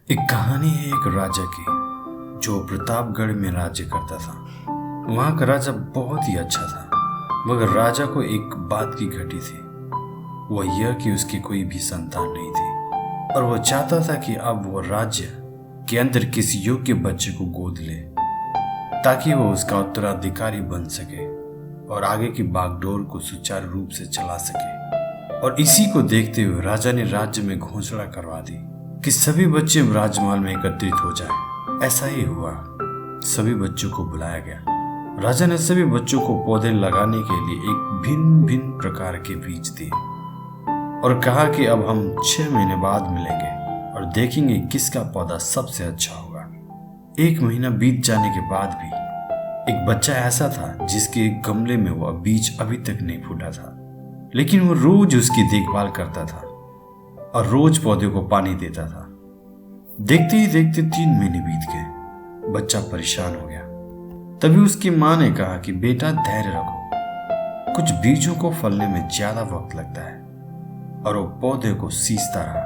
एक कहानी है एक राजा की जो प्रतापगढ़ में राज्य करता था। वहाँ का राजा बहुत ही अच्छा था, मगर राजा को एक बात की घटी थी। वह यह कि उसकी कोई भी संतान नहीं थी और वह चाहता था कि अब वह राज्य के अंदर किसी योग्य बच्चे को गोद ले ताकि वह उसका उत्तराधिकारी बन सके और आगे की बागडोर को सुचारू रूप से चला सके। और इसी को देखते हुए राजा ने राज्य में घोषणा करवा दी कि सभी बच्चे राजमहल में एकत्रित हो जाएं। ऐसा ही हुआ, सभी बच्चों को बुलाया गया। राजा ने सभी बच्चों को पौधे लगाने के लिए एक भिन्न भिन्न प्रकार के बीज दिए और कहा कि अब हम 6 महीने बाद मिलेंगे और देखेंगे किसका पौधा सबसे अच्छा होगा। 1 महीना बीत जाने के बाद भी एक बच्चा ऐसा था जिसके एक गमले में वह बीज अभी तक नहीं फूटा था, लेकिन वो रोज उसकी देखभाल करता था और रोज पौधे को पानी देता था। देखते ही देखते 3 महीने बीत गए। बच्चा परेशान हो गया। तभी उसकी माँ ने कहा कि बेटा धैर्य रखो, कुछ बीजों को फलने में ज्यादा वक्त लगता है। और वो पौधे को सींचता रहा।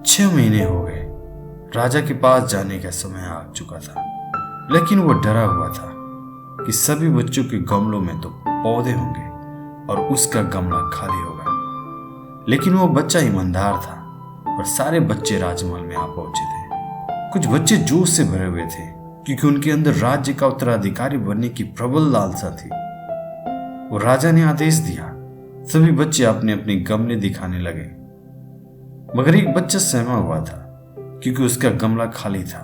6 महीने हो गए। राजा के पास जाने का समय आ चुका था, लेकिन वो डरा हुआ था कि सभी बच्चों के गमलों में तो पौधे होंगे और उसका गमला खाली होगा। लेकिन वो बच्चा ईमानदार था और सारे बच्चे राजमहल में आ पहुंचे थे। कुछ बच्चे जोश से भरे हुए थे क्योंकि उनके अंदर राज्य का उत्तराधिकारी बनने की प्रबल लालसा थी। वो राजा ने आदेश दिया, सभी बच्चे अपने अपने गमले दिखाने लगे। मगर एक बच्चा सहमा हुआ था क्योंकि उसका गमला खाली था।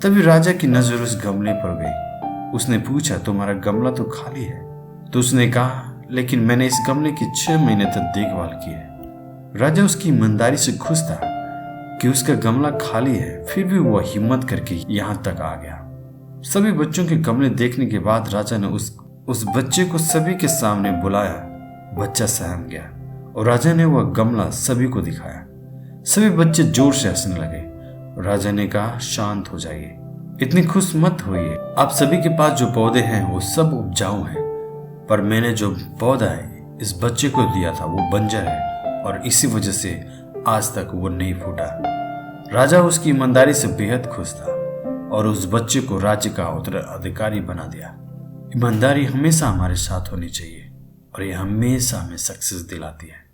तभी राजा की नजर उस गमले पर गई। उसने पूछा, तुम्हारा गमला तो खाली है? तो उसने कहा, लेकिन मैंने इस गमले की 6 महीने तक देखभाल की है। राजा उसकी ईमानदारी से खुश था कि उसका गमला खाली है, फिर भी वह हिम्मत करके यहां तक आ गया। सभी बच्चों के गमले देखने के बाद राजा ने उस बच्चे को सभी के सामने बुलाया। बच्चा सहम गया और राजा ने वह गमला सभी को दिखाया। सभी बच्चे जोर से हंसने लगे। राजा ने कहा, शांत हो जाइए, इतनी खुश मत होइए। आप सभी के पास जो पौधे हैं वो सब उपजाऊ हैं, पर मैंने जो पौधा है इस बच्चे को दिया था वो बंजर है और इसी वजह से आज तक वो नहीं फूटा। राजा उसकी ईमानदारी से बेहद खुश था और उस बच्चे को राज्य का उत्तराधिकारी बना दिया। ईमानदारी हमेशा हमारे साथ होनी चाहिए और ये हमेशा हमें सक्सेस दिलाती है।